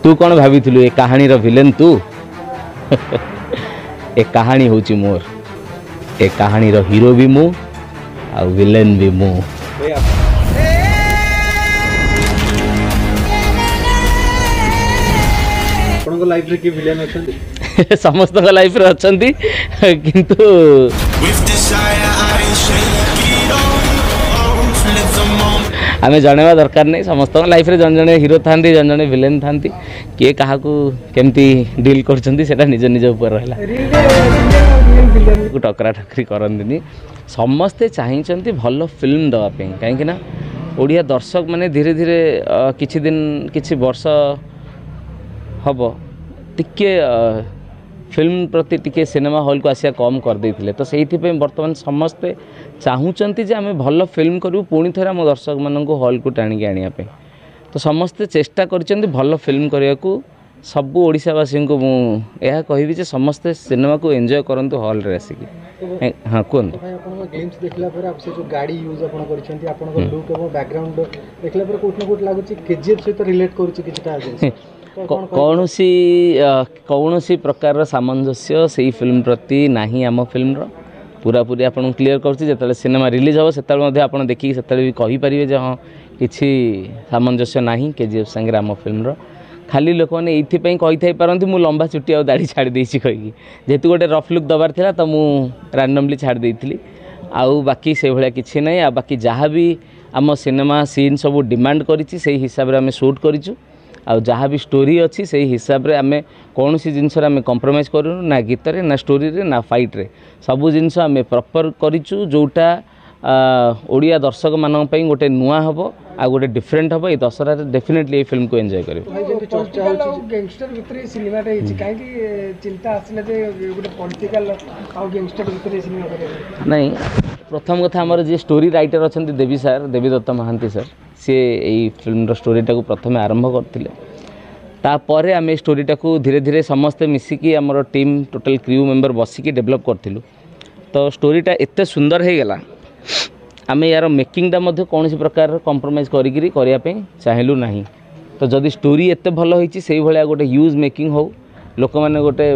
तू कौन भाभी ए कहानी रो विलेन तू ए कहानी होची मोर ए कहानी रो हीरो भी मु आ विलेन भी मु। लाइफ रे की विलेन अछंती समस्त लाइफ रे अछंती किंतु आमे जणेवा दरकार नहीं समस्त लाइफ रे जन जन हीरो थांती जन जन विलेन थांती किए कहा केमती डील करछंती सेटा निज निज ऊपर रहला टकरा ठकरी करंदिनी समस्ते चाहिंचंती भल फिल्म दवा पे काहे कि ना ओडिया दर्शक माने धीरे धीरे किछि दिन किछि वर्ष हबो टिके फिल्म प्रति टिके सिनेमा हॉल को आसिया कम कर देथिले तो सेहिथि पे वर्तमान समस्ते चाहूचंती जे आमे भल फिल्म करू पुणी थरा मो दर्शक मानन को हॉल को टाणी के आनिया पे तो समस्ते चेष्टा करचंती भल फिल्म करिया को सब ओडिशावासी को मु यह कहबी जे समस्ते सिनेमा को एंजॉय करंतु हॉल रे आसिकी। हां कोन अपन गेम्स देखला पर आप से जो गाड़ी यूज अपन करचंती अपन को लुक एवं बैकग्राउंड देखला पर कोठ न कोठ लागुची केजीएफ से तो रिलेट करूची किछटा कौनसी प्रकार सामंजस्य से फिल्म प्रति नाही आम फिल्म पूरा पूरी आपन क्लियर करछि जेतले सिनेमा रिलीज हो सेतले मध्ये आपन देखि सेतले भी कहि परिबे जे हां किछि सामंजस्य नाही केजीएफ संगे आम फिल्म खाली लोक मैंने ये कही थी पारती मु लंबा चुटी आ दाढ़ी छाड़ी देसी कहीकि जेहेतु गोटे रफ लुक दबार था तो मु रैंडमली छाड़ी देती आउ बाकी से भाया किसी ना आ बाकी जहाँ भी आम सिनेमा सीन सब डिमांड करिछि से हिसाब रे आमे शूट करिछु आ जहाँ भी स्टोरी अच्छी से हिसाब रे आमे कौन सी जिनस आमे कंप्रोमाइज करूँ ना गीत रे ना स्टोरी रे ना फाइट रे सबू जिनस आमे प्रॉपर करिछु जोटा ओडिया दर्शक मानन पई गोटे नुआ हबो आ गोटे डिफरेंट हबो ए दशरा डेफिनेटली ए फिल्म को एंजॉय करियो। गैंगस्टर भितर सिनेमा रे काहे कि चिंता आसले जे गोटे पॉलिटिकल आ गैंगस्टर भितर सिनेमा करे नहीं प्रथम कथा हमर जे स्टोरी राइटर अछंती देवी सर देवी दत्त महांती सर सी ए फिल्म रो स्टोरी टाको प्रथमे आरंभ करथिले तापर आम स्टोरी टाको धीरे धीरे समस्ते मिसिकी हमर टीम टोटल क्रू मेंबर बसिकी डेवलप करथिलु तो स्टोरीटा एते सुंदर हे गेला आम यार मेकिंगटा मध्य कौन प्रकार कंप्रोमाइज करिया चाहलु नहीं तो जदि स्टोरी एते भल होईची सेही भलिया गोटे यूज मेकिंग हो लोक माने गोटे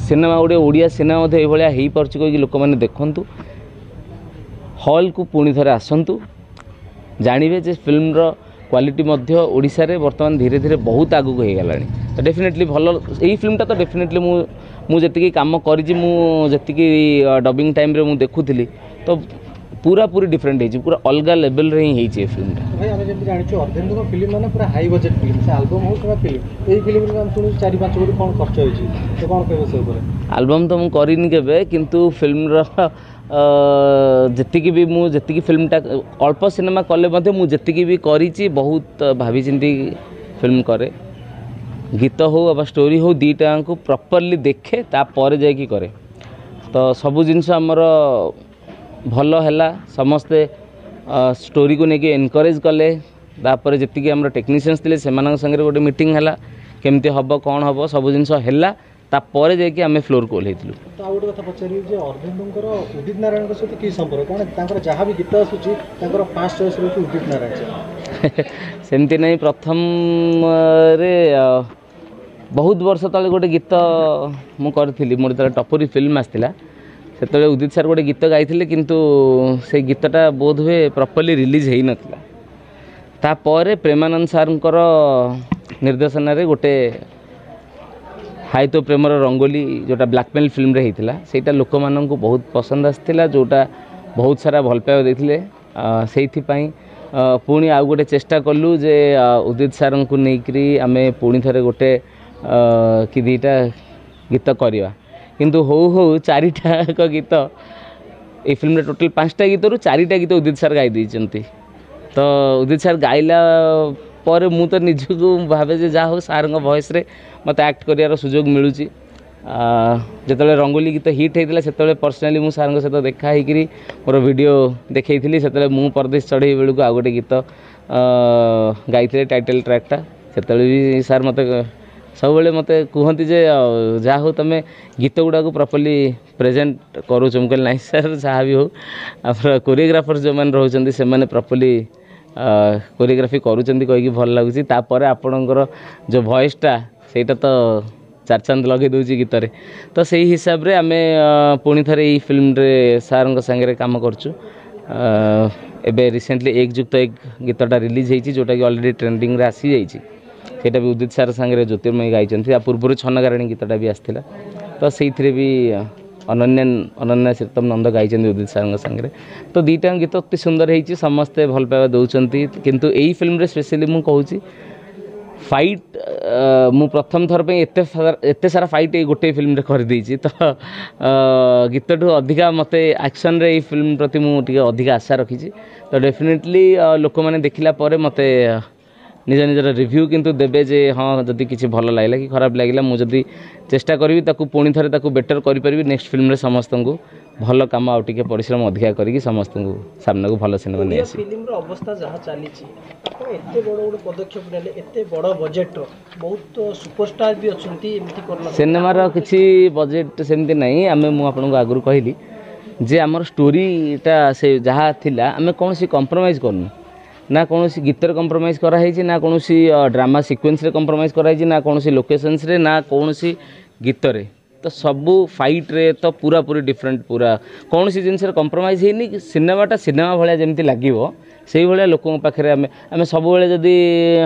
सिनेमा गोटे ओडिया सिनेमा मध्य ए भलिया हेई परछि कि लोक माने देखंतु हॉल को पुणी थरे आसंतु जानिबे जे फिल्म रो क्वालिटी मध्य ओडिसा रे वर्तमान धीरे धीरे बहुत आगु हो गलानी तो डेफिनेटली भल एई फिल्मटा तो डेफिनेटली मु जेतिकी काम करिछि मु जेतिकी डबिंग टाइम रे मु देखुथिली तो पूरा पूरी डिफरेंट है पूरा अलग लेवल रे ही है फिल्म भाई आमे जब जानि छु अर्धेंदु को फिल्म माने पूरा हाई बजट फिल्म से एल्बम हो कि फिल्म एई फिल्म रे हम सुनु 4-5 कोटी कोन खर्च होई छि तो कोन कहबो से ऊपर एल्बम तो मु करिनी केबे किंतु फिल्म रो जेतिकी भी मु जेतिकी फिल्मटा अल्प सिनेमा कले मध्ये मु जेतिकी भी करिछि बहुत भाभी चिंती फिल्म करे गीत हो अब स्टोरी हो दीटा को प्रॉपर्ली देखे तापर जाय की करे तो सबु जिंस हमर भल है समस्ते स्टोरी को लेकिन एनकरेज कले तापर जी आम टेक्नीशियंस थे से संगे गोटे मीटिंग है केमती हम कौन हम सब जिन तापर जाकि आम फ्लोर को ओल्लैलु। तो गोटे कथा पचारि जे अर्धेंदुंकर उदित नारायण सहित कि संपर्क कारण जहाँ भी गीत आसूची फास्ट चॉइस रही उदित नारायण सेमती नहीं प्रथम रे बहुत वर्ष तले गोटे गीत मु करी मोर जो टपुरी फिल्म आसला से उदित सार गोटे गीत गाई किंतु से गीतटा बोध हुए प्रॉपर्ली रिलीज हो नाला तापर प्रेमानंद सारंकर निर्देशन रे गोटे हाई तो प्रेमर रंगोली जोटा ब्लैकमेल फिल्म रे होता सेटा लोक मान को बहुत पसंद आसाला जोटा बहुत सारा भल पाइबा देथिले से पुणी आउ गोटे चेष्टा कलु जे उदित सार को लेकरी आमे पुणी थरे गोटे कि दीटा गीत करवा किंतु हो चारिटा गीत ये फिल्म टोटल 5टा गीत रू 4टा गीत उदित सार गाई देइचंती तो उदित सार गाइला पर मु तो निजको भावे जे जा हो सार वॉइस रे मत एक्ट करियार सुजोग मिलूची जिते रंगोली गीत हिट होता से पर्सनाली मु सार सहित देखा होकरी मोर वीडियो देखी से मु परदेश चढ़े बेलू आ गोटे गीत गाई टाइटल ट्रैकटा से भी सार मत सब मत कहती जे जहाँ हो तुम गीत गुड़ा को प्रॉपर्ली प्रेजेंट करूँ मुझे नाई सर जहाँ भी हो आप कोरियोग्राफर जो मैंने रोचे से प्रॉपर्ली कोरियोग्राफी करूँगी कहीकि भल लगुच आपणकर जो वॉइसटा सेटा तो चार चांद लगे दूसरी गीत रे तो से हिसाब रे आमे पुणी थे यही फिल्म रे सार सांगे काम करचु एबे रिसेंटली एक जुक्त एक गीतटा रिलीज होती जोटा कि ऑलरेडी ट्रेंडिंग रे आसी जाइए सेटा भी उदित सार सांगे ज्योतिर्मय गाई पूर्व छनगारिणी गीतटा भी आसाला तो से भी अनन्या श्रीतम नंद गाई उदित सार सांगे तो दीटा गीत अति सुंदर होती समस्ते भल पाइबा दौरान किंतु यही फिल्म रे स्पेशली मु कहूँ फाइट मु प्रथम थर पे एते सारा फाइट गोटे फिल्म रे कर देइछि तो गीत ठू अधिका मते एक्शन रे फिल्म प्रति मुझे अधिका आशा रखी तो डेफिनेटली लोक मैंने देखला पर मते निज निजर रिव्यू किंतु देबे जे हाँ जदि किसी भल लगे कि खराब लगे मुझे चेष्टा करी पुणी थे बेटर करी नेक्स्ट फिल्म रे समस्त को भल कम आउ टिके परिश्रम अधिका करी समस्त को सामने को भल सिनेमा नहीं फिल्म रो अवस्था जहाँ चली एते बड़ बड़ पदक्षेप नेले एते बड़ बजेट रो बहुत सुपरस्टार भी अछंती एमती करला सिनेमार किसी बजेट सेमती नहीं आमे मु आपनको आगुर कहली जे आमर स्टोरीटा से जहाँ थिला आमे कौन सी कॉम्प्रोमाइज करनु ना कौन सी गीत कॉम्प्रोमाइज कराई ना कौन सी ड्रामा सिक्वेन्स कॉम्प्रोमाइज कराई ना कौन सी लोकेशंस रे ना कौन सी गीत रे तो सबू फाइट रे तो पूरा पूरी डिफरेंट पूरा कौन सी जिनस कॉम्प्रोमाइज होनी सिनेमाटा सिनेमा भाया जमी लगे से भाया लोकों पाखे आम सब जदि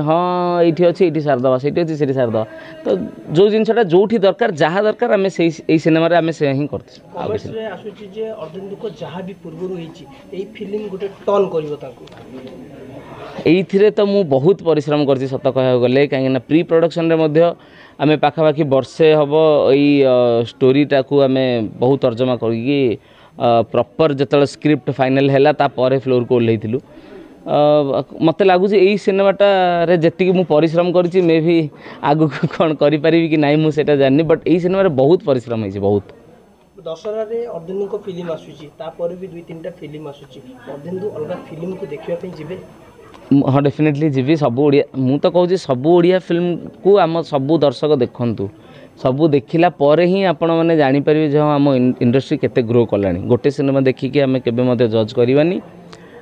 हाँ ये अच्छे ये सारदा से अच्छे से सारदा तो जो जिनसा जो दरकार जहाँ दरकार आम से सिनेमा आम से ही करते तो मु बहुत परिश्रम कर सत कह गले कहीं प्री प्रोडक्शन रे आमे पाखापाखि वर्षे हम यही स्टोरीटा को आमे बहुत तर्जमा करी प्रॉपर जतल स्क्रिप्ट फाइनल हैला तापर फ्लोर को ओल्लैथिलु मत लगुच यही सिनेमाटा रे जेतिकी मु परिश्रम करी मे भी आगु कौन करि परिबि कि नाइ मु सेटा जाननी बट यही सिनेमा रे बहुत परिश्रम होइछि बहुत दशहरा रे अर्धेन्दु को फिल्म आसुची तापर भी दुई तीन टा फिल्म आसुची अर्धेन्दु अलग फिल्म को देखिया पे जिबे हाँ डेफिनेटली जी सब ओडिया मु तो कहूँ सब ओडिया फिल्म को आम सबू दर्शक देखु सबू देखला पर ही आपण मैंने जानीपर जो आम इंडस्ट्री केते ग्रो कलानी गोटे सिनेमा देखिकी आम के जज करवानी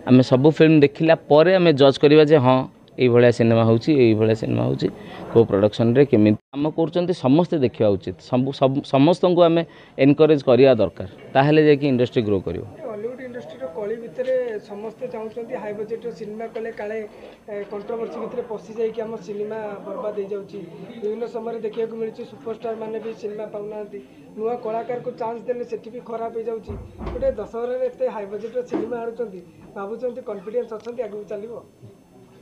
आम सबू फिल्म देखला पर आम जज करवा जे हाँ ये भाया सिनेमा होई सिनेमा होची को प्रोडक्शन रे केमी आम कर समस्ते देखा उचित समस्त को आम एनकरेज करवा दरकार ताहले जाकि इंडस्ट्री ग्रो कर हॉलीवुड इंडस्ट्री रो कली भितर समस्ते चाहते हाई बजेट सिनेमा कले काले कंट्रोवर्सी भितर पशि जाइए आम सिनेमा बर्बाद हो जाऊँगी विभिन्न समय देखा मिली सुपरस्टार मैंने भी सिनेमा पाऊना नुआ कलाकार को चांस देने से भी खराब हो जाऊँगी गोटे दशहरा एत हाई बजेट सिनेमा आनुंट भावुं कॉन्फिडेंस अच्छा आगे चलो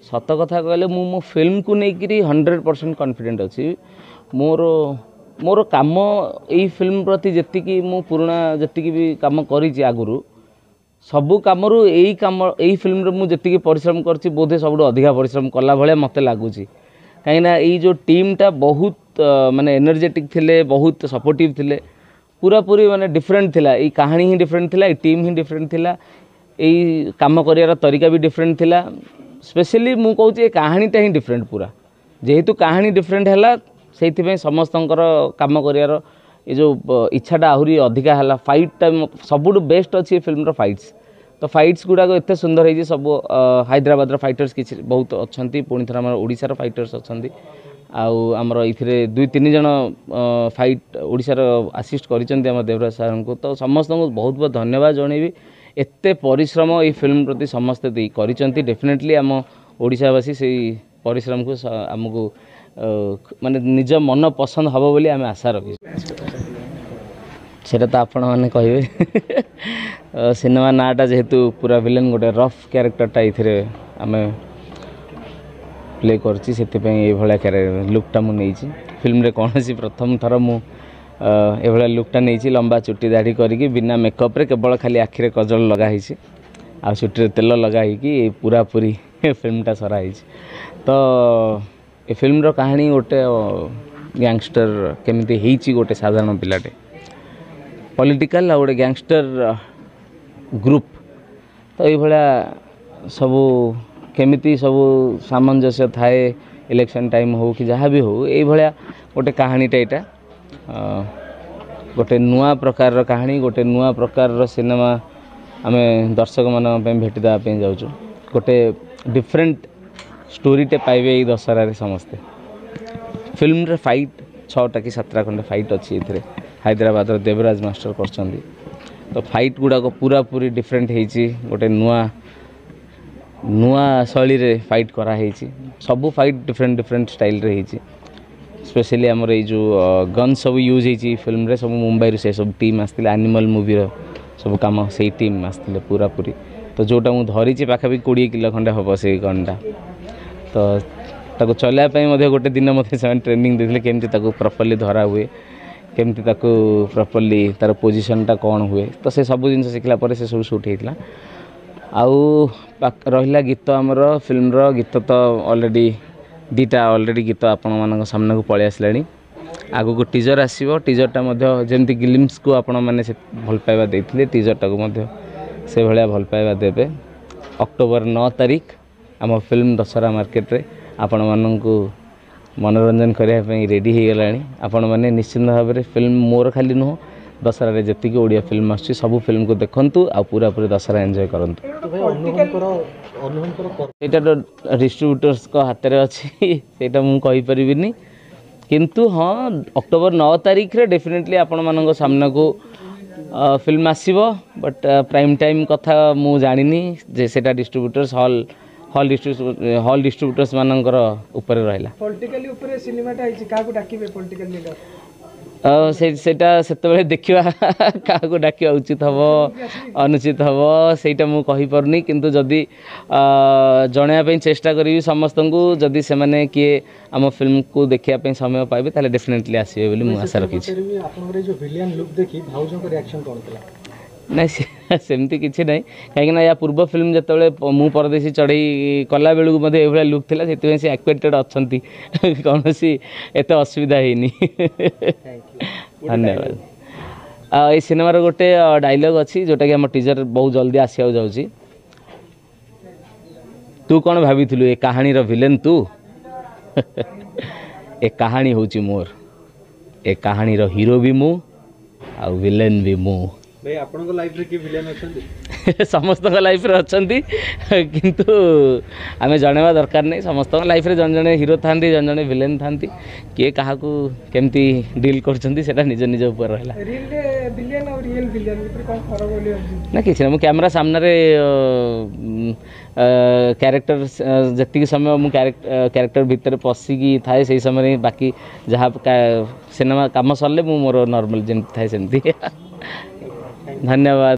सत कथा कहले मो फिल्म को लेकिन 100% कॉन्फिडेंट अच्छी मोर काम यही फिल्म प्रति जी मु पुराना जी भी कम करी आगुरी सबू कम यही फिल्म मुझे परिश्रम कर बोधे सब अधिका परिश्रम कला भाया मत लगुच कहीं जो टीमटा बहुत माने एनर्जेटिक थिले बहुत सपोर्टिव थिले पूरा पूरी माने डिफरेंट थिला ये कहानी ही डिफरेंट थिला ये टीम ही डिफरेंट थिला यही काम कर तरीका भी डिफरेंट थिला स्पेशली मु कहूँ ये कहानीटा ही डिफरेंट पूरा जेहेतु कहानी डिफरेंट है से समस्त कम कर ये जो इच्छाटा आहरी अधिका है फाइटा सबुठ बेस्ट अच्छी फिल्म फाइट्स तो फाइट्स गुड़ाक एत सुंदर है सब हैदराबाद फाइटर्स किसी बहुत अच्छा पुणी थर ओडिशार फाइटर्स अच्छा आमर ये दुई तीन जन फाइट ओडिशार आसिस्ट कर देवराज सार को तो समस्त को बहुत बहुत धन्यवाद जनइबी एते परिश्रम ये फिल्म प्रति समस्ते कर डेफिनेटली आम ओडिशावासी से परिश्रम को आमको माने निज मन पसंद हम बोली आम आशा रखी सेटा तो आपण मैंने कहे सिनेमा नाटा जेहेतु पूरा विलेन गोटे रफ क्यारेक्टरटा ये आम प्ले कर लुकटा मुझे फिल्म रे कौन सी प्रथम थर मु एभला लुकटा नहीं लंबा चुट्टी दाढ़ी करी बिना मेकअप रे केवल खाली आखिरे कजल लगाई आ चुट्टी तेल लगाई पूरा पूरी फिल्मटा सराई तो ये फिल्म कहानी गोटे गैंगस्टर केमिति हेची गोटे साधारण पिलाटे पॉलिटिकल आ गोटे गैंगस्टर ग्रुप तो ये सबू केमिति सबू सामंजस्य थाए इलेक्शन टाइम हो कि जहाँ भी हो ये गोटे कहानीटा यहाँ गोटे नुआ प्रकार कहानी गोटे नुआ प्रकार सिनेमा आम दर्शक मान भेटी देवाई जाऊँ गोटे डिफरेंट स्टोरीटे पाइबे ये दशहरा समस्ते फिल्म रे फाइट 6टा कि 7टा खंडे फाइट अच्छी ये हैदराबाद देवराज मास्टर कर तो फाइट गुड़ाक पूरा पूरी डिफरेंट होती गोटे नुआ नुआ शैली रे फाइट कराई सबू फाइट डिफरेंट डिफरेंट स्टाइल रे होती स्पेशली आमर ये जो गन सब यूज होती फिल्म रे सब मुंबई से सब टीम आसते एनिमल मूवी सब कम से टीम आसते पूरा पूरी तो जोटा मुझे धरी पाखापी 20 किलो खंडे हम से गनटा तो चलने गोटे दिन मत ट्रेनिंग देते केमती प्रॉपर्ली धरा हुए केमती प्रॉपर्ली तार पोजीशनटा कौन हुए तो से सब जिन शिखला पर से सब शूट होता आउ रहा गीत आमर फिल्म गीत तो ऑलरेडी 2टा ऑलरेडी गीत आपण मान सामना को पलि आसला आगु को टीजर आसो टीजरटा जमती ग्लिम्स को आपण मैंने भल पाइबा देते टीजरटा को से भाया भल पाइबा देवे अक्टोबर 9 तारीख आम फिल्म दशहरा मार्केट रे आपण मानू मनोरंजन करने रेडी हो गला आपण मैंने निश्चित भाव में फिल्म मोर खाली नुह दशहरा जी ओडिया फिल्म आसुची सब फिल्म को देखंतु आ पूरा पूरी दशहरा एंजॉय करंतु एटा तो डिस्ट्रीब्यूटर्स को हाथ में अच्छी सेटा मु कहि परिबिनी किंतु हाँ अक्टोबर 9 तारीख रे डेफिनेटली आपण मानक सामना को फिल्म आसीबो बट प्राइम टाइम कथा मु जानिनी जे सेटा डिस्ट्रीब्यूटर्स हॉल डिस्ट्रीब्यूटर्स मानकर ऊपर रहिला पॉलिटिकली ऊपर सिनेमाटा आइछि काको डाकिबे पॉलिटिकल लीडर सेटा सेतबेले देखिवा काको डाकिवा उचित हबो अनुचित हबो सेटा मु कहि परनी किंतु जदी जणया पे चेष्टा करी समस्त को जदी से माने किए आम फिल्म को देखिया पे समय पाइबे ताले डेफिनेटली आसीबे बोली मु आशा रखी छी आपन जो विलियन लुक देखि भाउजो को रिएक्शन कोन थला नहीं सेमती किसी ना कहीं या पूर्व फिल्म जो मु परदेशी चढ़ई कला बेलू ये लुक थी से एक्वेटेड अच्छा कौन सी एत असुविधा है धन्यवाद ये सिनेमार गोटे डायलॉग अच्छी जोटा कि आम टीजर बहुत जल्दी आसिया जाऊँगी तू कौन भाभी ए कहानी विलेन तू ए कहानी हूँ मोर ए कहानी हीरो भी मु आ विलेन भी मु भाई आपन को लाइफ रे की विलेन अछंती समस्त लाइफ रे अछंती किंतु आमे जणेवा दरकार नहीं समस्त लाइफ रे जन जने हीरो थांती जन जने विलेन थांती के कहा को केमती डील करछंती सेटा निज निज ऊपर रहला रियल विलेन और रियल विलेन ऊपर कोन फरक बोली ना किछि ना कैमरा सामने रे कैरेक्टर जति समय मु कैरेक्टर भीतर पसिकी थाए सही समय बाकी जहाँ सिनेमा काम सरले मु मोर नॉर्मल जेम थाए सेमती धन्यवाद।